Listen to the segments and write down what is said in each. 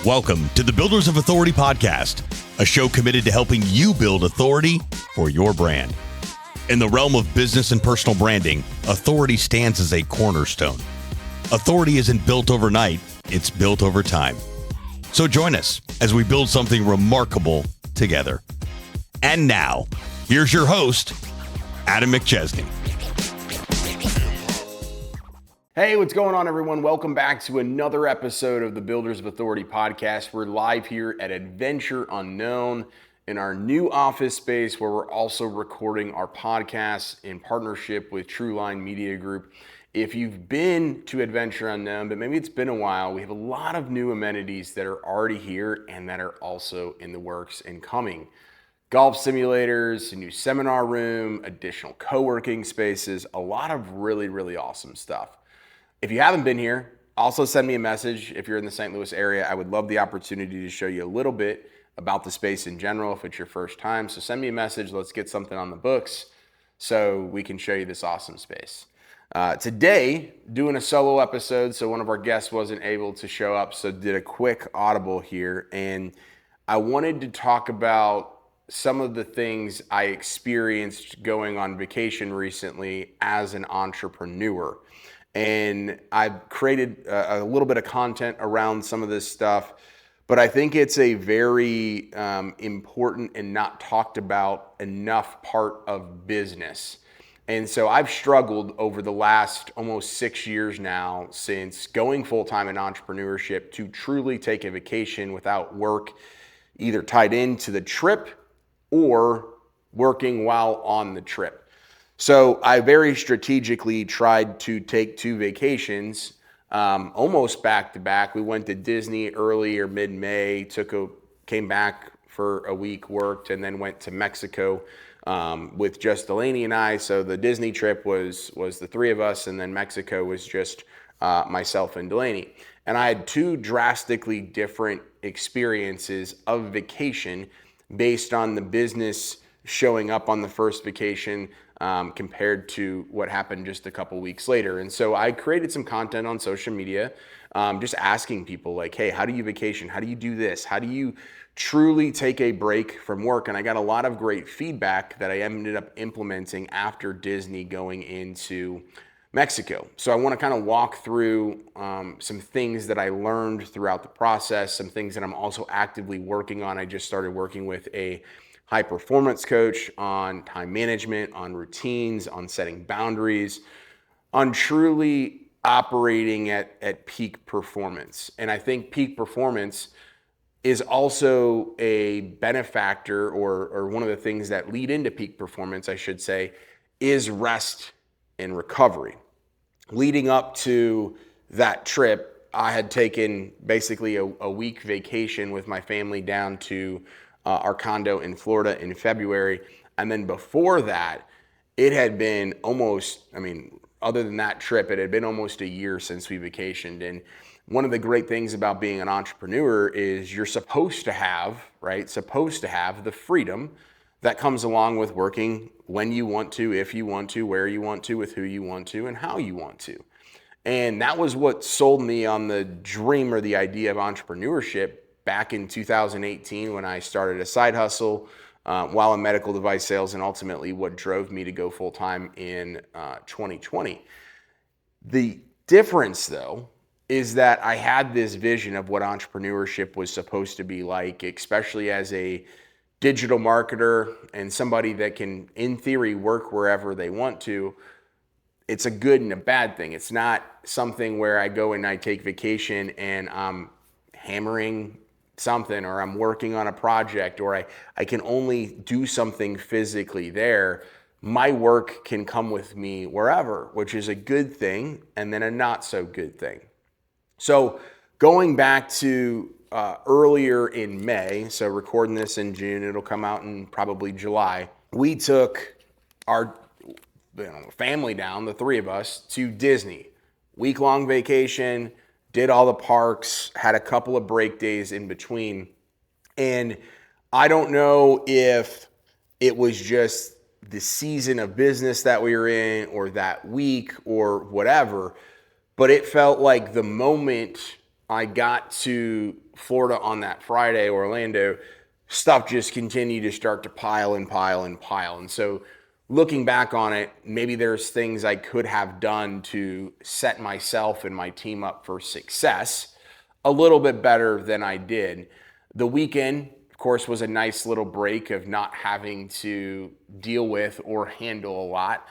Welcome to the Builders of Authority podcast, a show committed to helping you build authority for your brand. In the realm of business and personal branding, authority stands as a cornerstone. Authority isn't built overnight, it's built over time. So join us as we build something remarkable together. And now, here's your host, Adam McChesney. Hey, what's going on, everyone? Welcome back to another episode of the Builders of Authority podcast. We're live here at Adventure Unknown in our new office space where we're also recording our podcasts in partnership with Trueline Media Group. If you've been to Adventure Unknown, but maybe it's been a while, we have a lot of new amenities that are already here and that are also in the works and coming. Golf simulators, a new seminar room, additional co-working spaces, a lot of really awesome stuff. If you haven't been here, also send me a message. If you're in the St. Louis area, I would love the opportunity to show you a little bit about the space in general if it's your first time. So send me a message. Let's get something on the books so we can show you this awesome space. Today, doing a solo episode, so one of our guests wasn't able to show up, so did a quick audible here. And I wanted to talk about some of the things I experienced going on vacation recently as an entrepreneur. And I've created a little bit of content around some of this stuff, but I think it's a very important and not talked about enough part of business. And so I've struggled over the last almost 6 years now since going full-time in entrepreneurship to truly take a vacation without work either tied into the trip or working while on the trip. So I very strategically tried to take 2 vacations, almost back to back. We went to Disney early or mid-May, came back for a week, worked, and then went to Mexico with just Delaney and I. So the Disney trip was the 3 of us, and then Mexico was just myself and Delaney. And I had 2 drastically different experiences of vacation based on the business showing up on the first vacation compared to what happened just a couple weeks later. And so I created some content on social media, just asking people like, hey, how do you vacation? How do you do this? How do you truly take a break from work? And I got a lot of great feedback that I ended up implementing after Disney going into Mexico. So I want to kind of walk through some things that I learned throughout the process, some things that I'm also actively working on. I just started working with a high performance coach on time management, on routines, on setting boundaries, on truly operating at peak performance. And I think peak performance is also a benefactor or one of the things that lead into peak performance, I should say, is rest and recovery. Leading up to that trip, I had taken basically a week vacation with my family down to our condo in Florida in February. And then before that, it had been other than that trip, it had been almost a year since we vacationed. And one of the great things about being an entrepreneur is you're supposed to have the freedom that comes along with working when you want to, if you want to, where you want to, with who you want to, and how you want to. And that was what sold me on the dream or the idea of entrepreneurship back in 2018 when I started a side hustle while in medical device sales, and ultimately what drove me to go full-time in 2020. The difference, though, is that I had this vision of what entrepreneurship was supposed to be like, especially as a digital marketer and somebody that can, in theory, work wherever they want to. It's a good and a bad thing. It's not something where I go and I take vacation and I'm hammering something, or I'm working on a project, or I can only do something physically there. My work can come with me wherever, which is a good thing and then a not so good thing. So going back to earlier in May, so recording this in June, it'll come out in probably July, we took our family down, the 3 of us, to Disney. Week-long vacation, did all the parks, had a couple of break days in between. And I don't know if it was just the season of business that we were in or that week or whatever, but it felt like the moment I got to Florida on that Friday, Orlando, stuff just continued to start to pile and pile and pile. And so looking back on it, maybe there's things I could have done to set myself and my team up for success a little bit better than I did. The weekend, of course, was a nice little break of not having to deal with or handle a lot.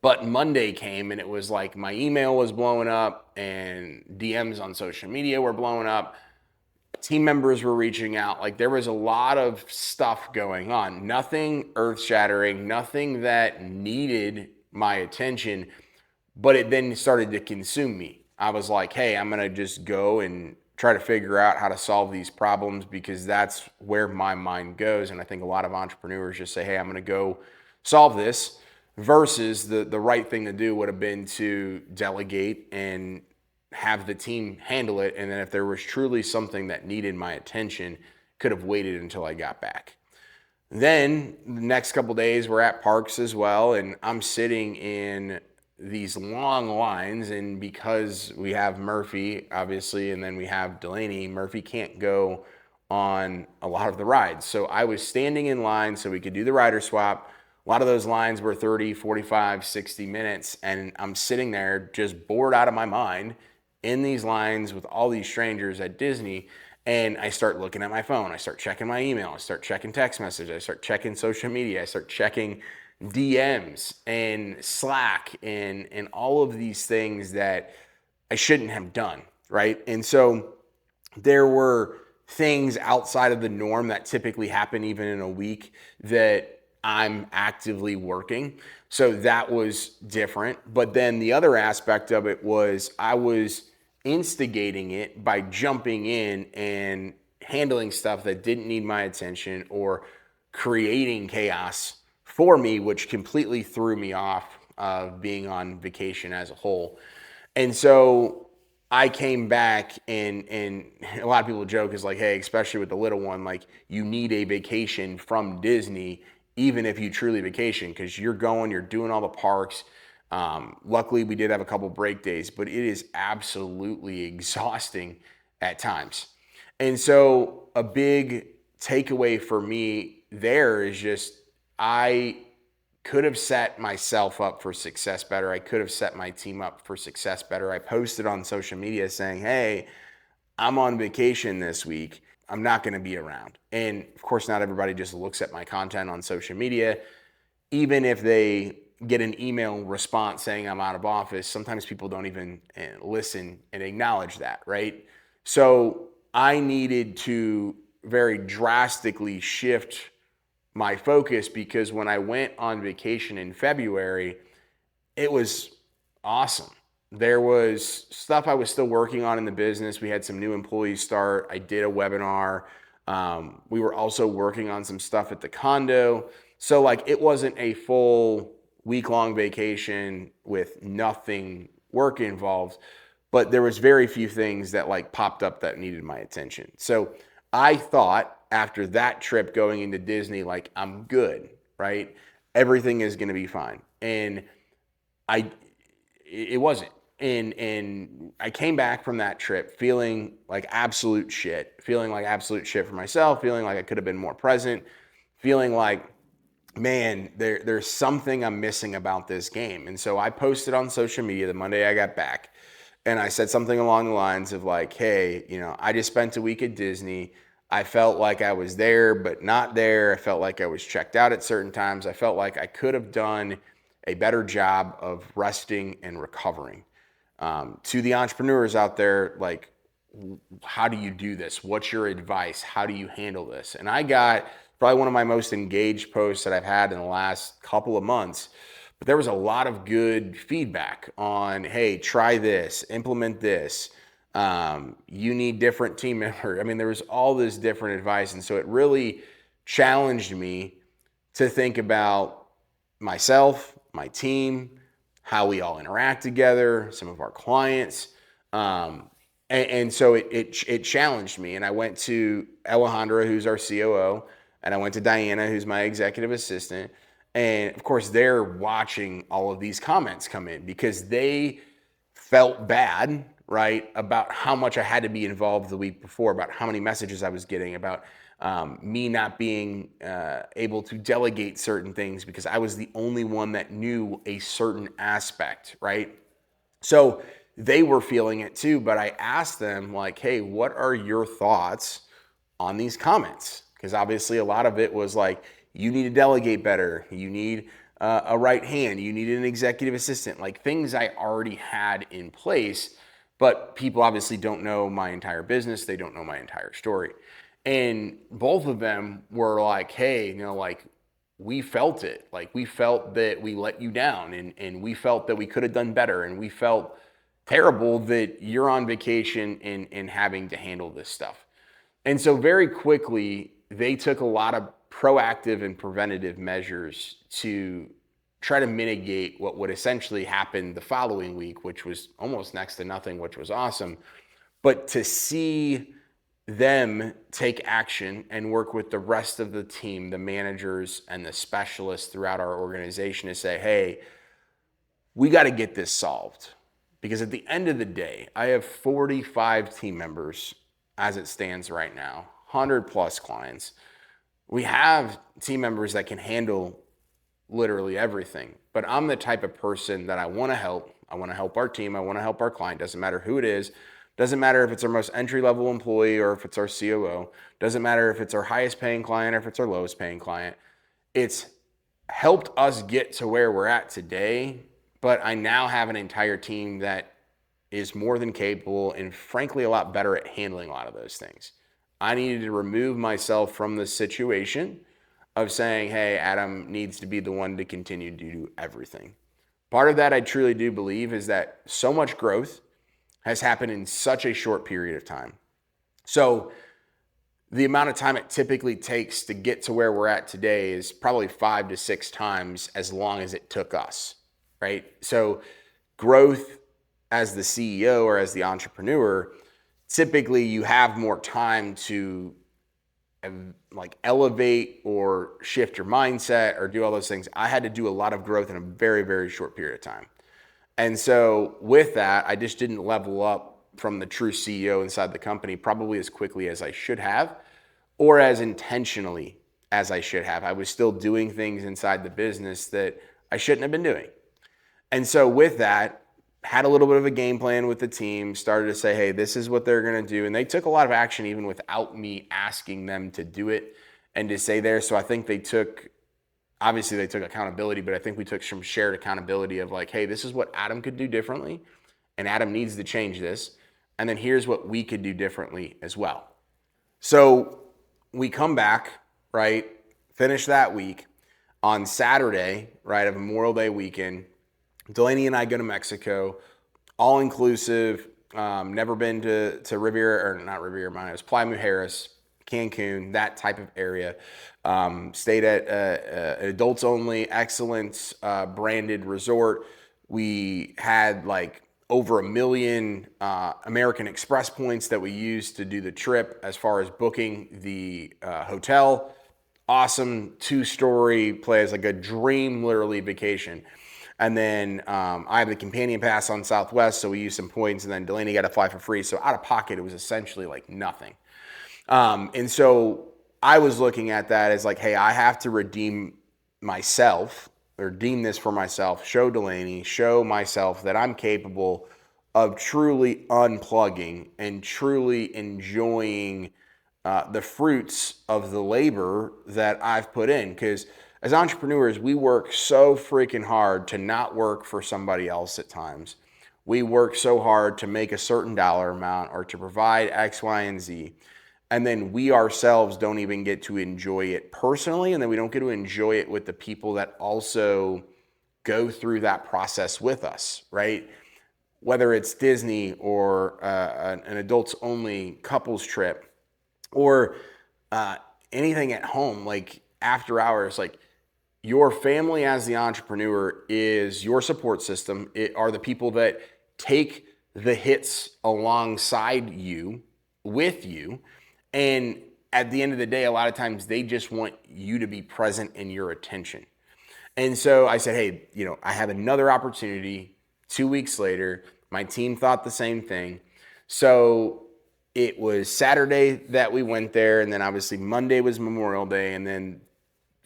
But Monday came and it was like my email was blowing up and DMs on social media were blowing up. Team members were reaching out. Like there was a lot of stuff going on. Nothing earth-shattering, nothing that needed my attention, but it then started to consume me. I was like, hey, I'm going to just go and try to figure out how to solve these problems because that's where my mind goes. And I think a lot of entrepreneurs just say, hey, I'm going to go solve this, versus the right thing to do would have been to delegate and have the team handle it. And then if there was truly something that needed my attention, could have waited until I got back. Then the next couple of days we're at parks as well. And I'm sitting in these long lines. And because we have Murphy, obviously, and then we have Delaney, Murphy can't go on a lot of the rides. So I was standing in line so we could do the rider swap. A lot of those lines were 30, 45, 60 minutes. And I'm sitting there just bored out of my mind in these lines with all these strangers at Disney. And I start looking at my phone. I start checking my email. I start checking text messages. I start checking social media. I start checking DMs and Slack and all of these things that I shouldn't have done, right? And so there were things outside of the norm that typically happen even in a week that I'm actively working. So that was different. But then the other aspect of it was I was instigating it by jumping in and handling stuff that didn't need my attention or creating chaos for me, which completely threw me off of being on vacation as a whole. And so I came back and a lot of people joke is like, hey, especially with the little one, like you need a vacation from Disney even if you truly vacation, because you're going, you're doing all the parks. Luckily, we did have a couple break days, but it is absolutely exhausting at times. And so a big takeaway for me there is just I could have set myself up for success better. I could have set my team up for success better. I posted on social media saying, hey, I'm on vacation this week. I'm not going to be around. And of course, not everybody just looks at my content on social media. Even if they get an email response saying I'm out of office, sometimes people don't even listen and acknowledge that, right? So I needed to very drastically shift my focus, because when I went on vacation in February, it was awesome. There was stuff I was still working on in the business. We had some new employees start. I did a webinar. We were also working on some stuff at the condo. So like it wasn't a full week-long vacation with nothing work involved, but there was very few things that like popped up that needed my attention. So I thought after that trip going into Disney, like I'm good, right? Everything is going to be fine. And it wasn't. And I came back from that trip feeling like absolute shit for myself, feeling like I could have been more present, feeling like, man, there's something I'm missing about this game. And so I posted on social media the Monday I got back, and I said something along the lines of like, hey, I just spent a week at Disney. I felt like I was there, but not there. I felt like I was checked out at certain times. I felt like I could have done a better job of resting and recovering. To the entrepreneurs out there, like, how do you do this? What's your advice? How do you handle this? And I got probably one of my most engaged posts that I've had in the last couple of months, but there was a lot of good feedback on, hey, try this, implement this. You need different team members. I mean, there was all this different advice. And so it really challenged me to think about myself, my team, how we all interact together, some of our clients. And so it challenged me. And I went to Alejandra, who's our COO, and I went to Diana, who's my executive assistant. And of course, they're watching all of these comments come in because they felt bad, right? About how much I had to be involved the week before, about how many messages I was getting, about me not being able to delegate certain things because I was the only one that knew a certain aspect, right? So they were feeling it too, but I asked them like, hey, what are your thoughts on these comments? Because obviously a lot of it was like, you need to delegate better. You need a right hand. You need an executive assistant, like things I already had in place, but people obviously don't know my entire business. They don't know my entire story. And both of them were like, hey, like we felt it. Like we felt that we let you down and we felt that we could have done better. And we felt terrible that you're on vacation and having to handle this stuff. And so very quickly, they took a lot of proactive and preventative measures to try to mitigate what would essentially happen the following week, which was almost next to nothing, which was awesome. But to see them take action and work with the rest of the team, the managers and the specialists throughout our organization to say, hey, we got to get this solved. Because at the end of the day, I have 45 team members as it stands right now, 100 plus clients. We have team members that can handle literally everything, but I'm the type of person that I want to help. I want to help our team. I want to help our client. Doesn't matter who it is. Doesn't matter if it's our most entry-level employee or if it's our COO. Doesn't matter if it's our highest paying client or if it's our lowest paying client. It's helped us get to where we're at today, but I now have an entire team that is more than capable and frankly a lot better at handling a lot of those things. I needed to remove myself from the situation of saying, hey, Adam needs to be the one to continue to do everything. Part of that I truly do believe is that so much growth has happened in such a short period of time. So the amount of time it typically takes to get to where we're at today is probably 5 to 6 times as long as it took us, right? So growth as the CEO or as the entrepreneur, typically you have more time to like elevate or shift your mindset or do all those things. I had to do a lot of growth in a very, very short period of time. And so with that, I just didn't level up from the true CEO inside the company probably as quickly as I should have or as intentionally as I should have. I was still doing things inside the business that I shouldn't have been doing. And so with that, had a little bit of a game plan with the team, started to say, hey, this is what they're going to do. And they took a lot of action even without me asking them to do it and to say there. So I think they took accountability, but I think we took some shared accountability of like, hey, this is what Adam could do differently. And Adam needs to change this. And then here's what we could do differently as well. So we come back, right? Finish that week. On Saturday, right, of Memorial Day weekend, Delaney and I go to Mexico, all inclusive. Never been to Riviera, or not Riviera, mine. It was Playa Mujeres, Cancun, that type of area. Stayed at an adults only, excellence branded resort. We had like over 1 million American Express points that we used to do the trip as far as booking the hotel. Awesome 2-story place, like a dream, literally vacation. And then I have the companion pass on Southwest, so we used some points, and then Delaney got to fly for free. So out of pocket, it was essentially like nothing. And so I was looking at that as like, hey, I have to redeem myself, or redeem this for myself, show Delaney, show myself that I'm capable of truly unplugging and truly enjoying the fruits of the labor that I've put in. Because as entrepreneurs, we work so freaking hard to not work for somebody else at times. We work so hard to make a certain dollar amount or to provide X, Y, and Z. And then we ourselves don't even get to enjoy it personally. And then we don't get to enjoy it with the people that also go through that process with us, right? Whether it's Disney or an adults only couples trip or anything at home, like after hours, like your family as the entrepreneur is your support system. It are the people that take the hits alongside you, with you. And at the end of the day, a lot of times they just want you to be present in your attention. And so I said, hey, I have another opportunity 2 weeks later. My team thought the same thing. So it was Saturday that we went there, and then obviously Monday was Memorial Day, and then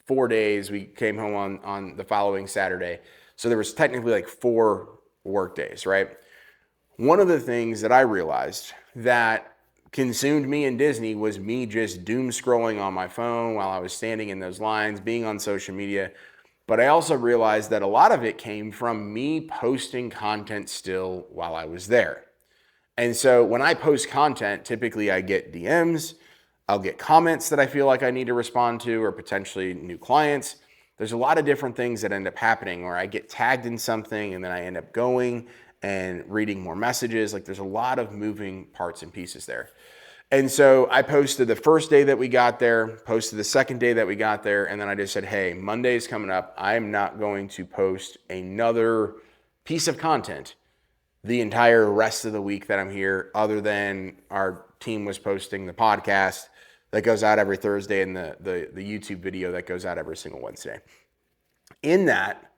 4 days we came home on the following Saturday. So there was technically like 4 work days, right? One of the things that I realized that consumed me in Disney was me just doom scrolling on my phone while I was standing in those lines, being on social media. But I also realized that a lot of it came from me posting content still while I was there. And so when I post content, typically I get DMs, I'll get comments that I feel like I need to respond to, or potentially new clients. There's a lot of different things that end up happening, or I get tagged in something and then I end up going and reading more messages. Like there's a lot of moving parts and pieces there. And so I posted the first day that we got there, posted the second day that we got there, and then I just said, hey, Monday's coming up. I am not going to post another piece of content the entire rest of the week that I'm here, other than our team was posting the podcast that goes out every Thursday and the YouTube video that goes out every single Wednesday. In that,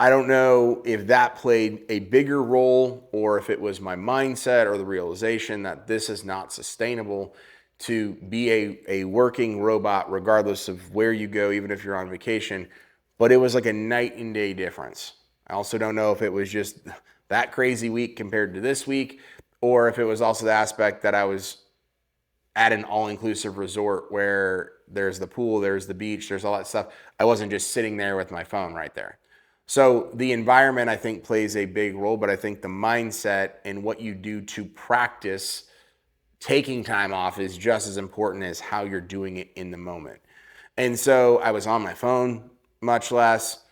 I don't know if that played a bigger role or if it was my mindset or the realization that this is not sustainable to be a working robot regardless of where you go, even if you're on vacation. But it was like a night and day difference. I also don't know if it was just that crazy week compared to this week, or if it was also the aspect that I was at an all-inclusive resort where there's the pool, there's the beach, there's all that stuff. I wasn't just sitting there with my phone right there. So the environment, I think, plays a big role, but I think the mindset and what you do to practice taking time off is just as important as how you're doing it in the moment. And so I was on my phone much less.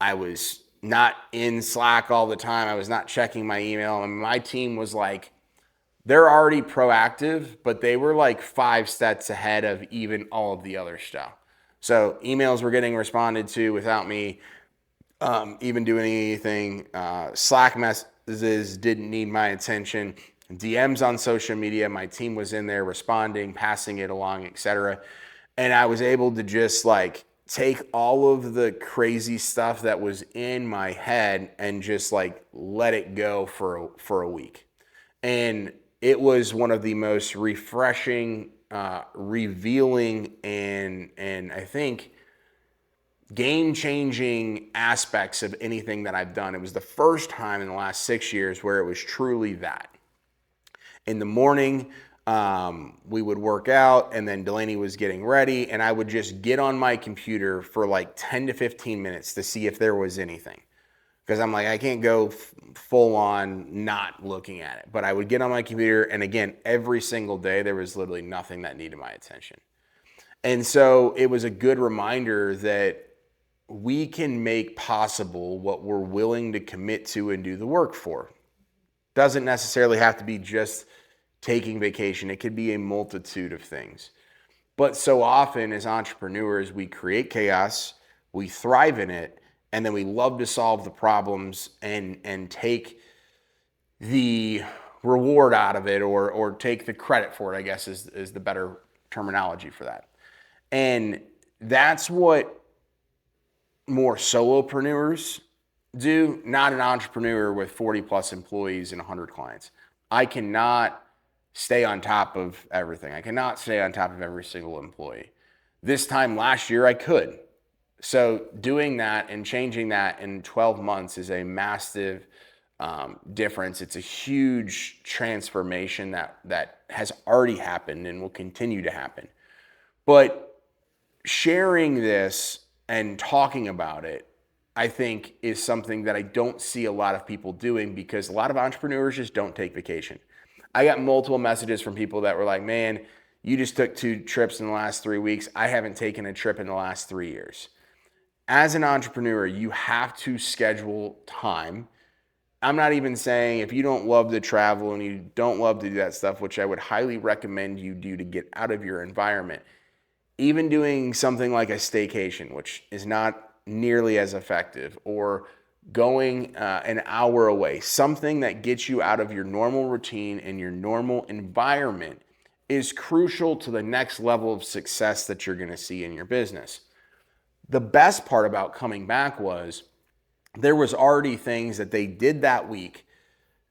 I was not in Slack all the time. I was not checking my email. And my team was like, they're already proactive, but they were like 5 steps ahead of even all of the other stuff. So emails were getting responded to without me even doing anything. Slack messages didn't need my attention. DMs on social media, my team was in there responding, passing it along, etc. And I was able to just like take all of the crazy stuff that was in my head and just like let it go for a week. And it was one of the most refreshing, revealing, and I think game-changing aspects of anything that I've done. It was the first time in the last 6 years where it was truly that. In the morning, we would work out, and then Delaney was getting ready, and I would just get on my computer for like 10 to 15 minutes to see if there was anything. Because I'm like, I can't go full on not looking at it. But I would get on my computer, and again, every single day, there was literally nothing that needed my attention. And so it was a good reminder that we can make possible what we're willing to commit to and do the work for. Doesn't necessarily have to be just taking vacation. It could be a multitude of things. But so often as entrepreneurs, we create chaos, we thrive in it, and then we love to solve the problems and take the reward out of it or take the credit for it, I guess is the better terminology for that. And that's what more solopreneurs do, not an entrepreneur with 40 plus employees and 100 clients. I cannot stay on top of everything. I cannot stay on top of every single employee. This time last year, I could. So doing that and changing that in 12 months is a massive difference. It's a huge transformation that has already happened and will continue to happen. But sharing this and talking about it, I think, is something that I don't see a lot of people doing because a lot of entrepreneurs just don't take vacation. I got multiple messages from people that were like, man, you just took 2 trips in the last 3 weeks. I haven't taken a trip in the last 3 years. As an entrepreneur, you have to schedule time. I'm not even saying if you don't love to travel and you don't love to do that stuff, which I would highly recommend you do to get out of your environment. Even doing something like a staycation, which is not nearly as effective, or going an hour away, something that gets you out of your normal routine and your normal environment is crucial to the next level of success that you're going to see in your business. The best part about coming back was there was already things that they did that week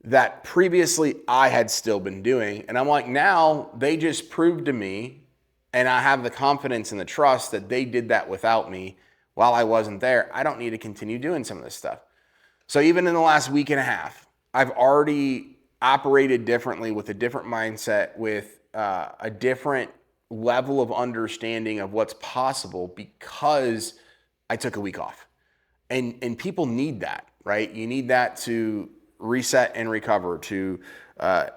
that previously I had still been doing. And I'm like, now they just proved to me, and I have the confidence and the trust that they did that without me while I wasn't there. I don't need to continue doing some of this stuff. So even in the last week and a half, I've already operated differently with a different mindset, with a different level of understanding of what's possible because I took a week off. And people need that, right? You need that to reset and recover, to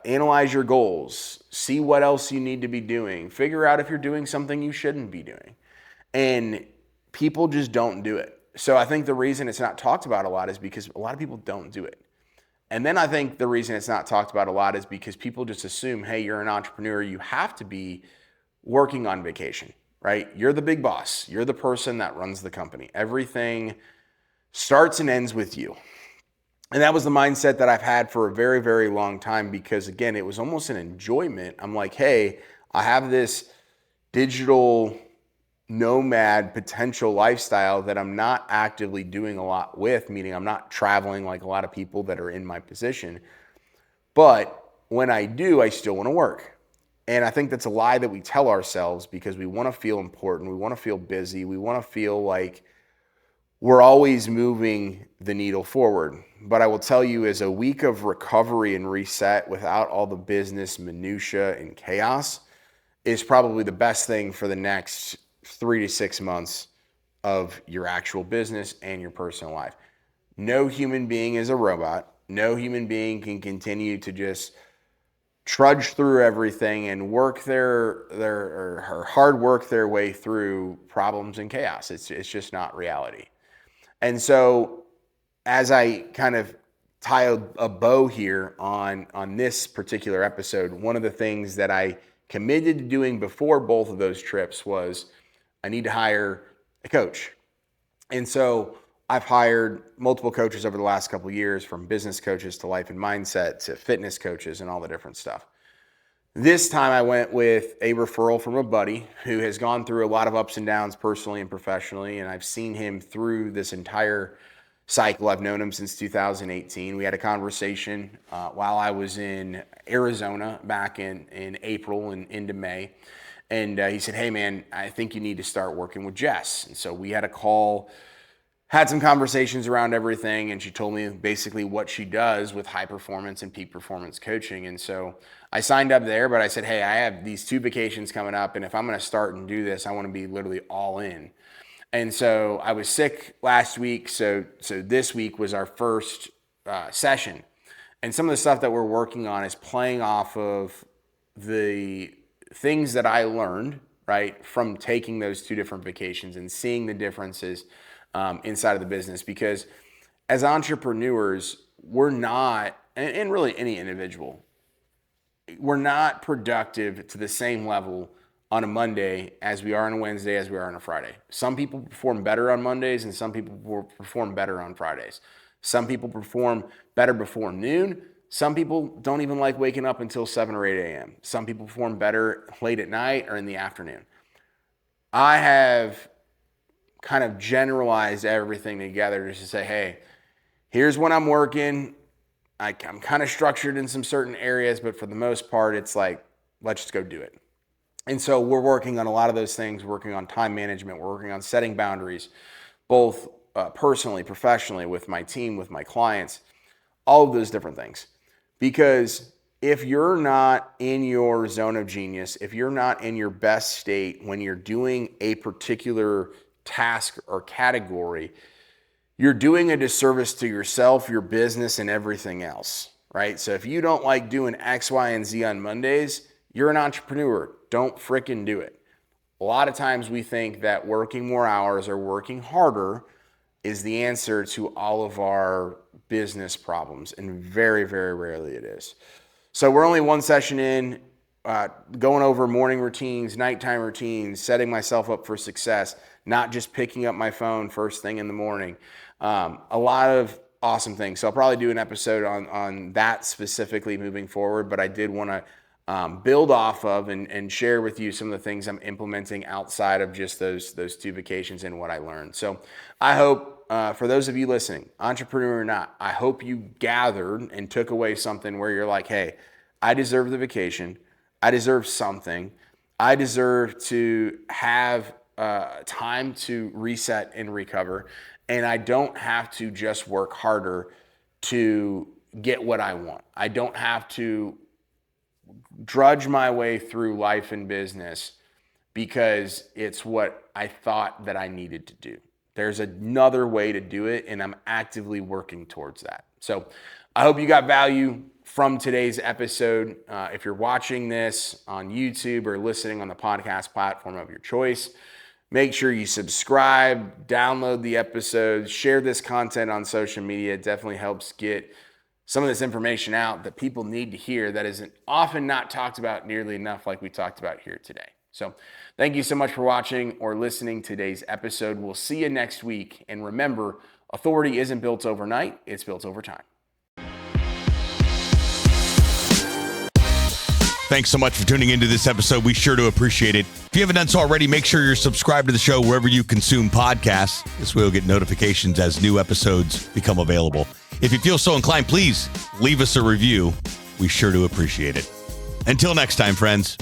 analyze your goals, see what else you need to be doing, figure out if you're doing something you shouldn't be doing. And people just don't do it. So I think the reason it's not talked about a lot is because a lot of people don't do it. And then I think the reason it's not talked about a lot is because people just assume, hey, you're an entrepreneur, you have to be working on vacation, right? You're the big boss. You're the person that runs the company. Everything starts and ends with you. And that was the mindset that I've had for a very, very long time because, again, it was almost an enjoyment. I'm like, hey, I have this digital nomad potential lifestyle that I'm not actively doing a lot with, meaning I'm not traveling like a lot of people that are in my position. But when I do, I still want to work. And I think that's a lie that we tell ourselves because we want to feel important. We want to feel busy. We want to feel like we're always moving the needle forward. But I will tell you, as a week of recovery and reset without all the business minutia and chaos is probably the best thing for the next 3 to 6 months of your actual business and your personal life. No human being is a robot. No human being can continue to just trudge through everything and work or hard work their way through problems and chaos. It's just not reality. And so as I kind of tie a bow here on this particular episode, one of the things that I committed to doing before both of those trips was I need to hire a coach. And so I've hired multiple coaches over the last couple of years, from business coaches to life and mindset to fitness coaches and all the different stuff. This time I went with a referral from a buddy who has gone through a lot of ups and downs personally and professionally, and I've seen him through this entire cycle. I've known him since 2018. We had a conversation while I was in Arizona back in April and into May. And he said, hey man, I think you need to start working with Jess. And so we had a call, had some conversations around everything, and she told me basically what she does with high performance and peak performance coaching. And so I signed up there, but I said, hey, I have these 2 vacations coming up, and if I'm going to start and do this, I want to be literally all in. And so I was sick last week, so this week was our first session. And some of the stuff that we're working on is playing off of the things that I learned, right, from taking those 2 different vacations and seeing the differences inside of the business. Because as entrepreneurs, we're not, and really any individual, we're not productive to the same level on a Monday as we are on a Wednesday, as we are on a Friday. Some people perform better on Mondays and some people perform better on Fridays. Some people perform better before noon. Some people don't even like waking up until 7 or 8 a.m. Some people perform better late at night or in the afternoon. I have kind of generalized everything together just to say, hey, here's when I'm working. I'm kind of structured in some certain areas, but for the most part, it's like, let's just go do it. And so we're working on a lot of those things, working on time management, we're working on setting boundaries, both personally, professionally, with my team, with my clients, all of those different things. Because if you're not in your zone of genius, if you're not in your best state when you're doing a particular task or category, you're doing a disservice to yourself, your business, and everything else, right? So if you don't like doing X, Y, and Z on Mondays, you're an entrepreneur. Don't fricking do it. A lot of times we think that working more hours or working harder is the answer to all of our business problems, and very, very rarely it is. So we're only 1 session in, going over morning routines, nighttime routines, setting myself up for success, not just picking up my phone first thing in the morning. A lot of awesome things. So I'll probably do an episode on that specifically moving forward, but I did want to build off of and share with you some of the things I'm implementing outside of just those 2 vacations and what I learned. So I hope for those of you listening, entrepreneur or not, I hope you gathered and took away something where you're like, hey, I deserve the vacation. I deserve something. I deserve to have time to reset and recover. And I don't have to just work harder to get what I want. I don't have to drudge my way through life and business because it's what I thought that I needed to do. There's another way to do it, and I'm actively working towards that. So I hope you got value from today's episode. If you're watching this on YouTube or listening on the podcast platform of your choice, make sure you subscribe, download the episodes, share this content on social media. It definitely helps get some of this information out that people need to hear that isn't often not talked about nearly enough like we talked about here today. So thank you so much for watching or listening to today's episode. We'll see you next week. And remember, authority isn't built overnight, it's built over time. Thanks so much for tuning into this episode. We sure do appreciate it. If you haven't done so already, make sure you're subscribed to the show wherever you consume podcasts. This way you'll get notifications as new episodes become available. If you feel so inclined, please leave us a review. We sure do appreciate it. Until next time, friends.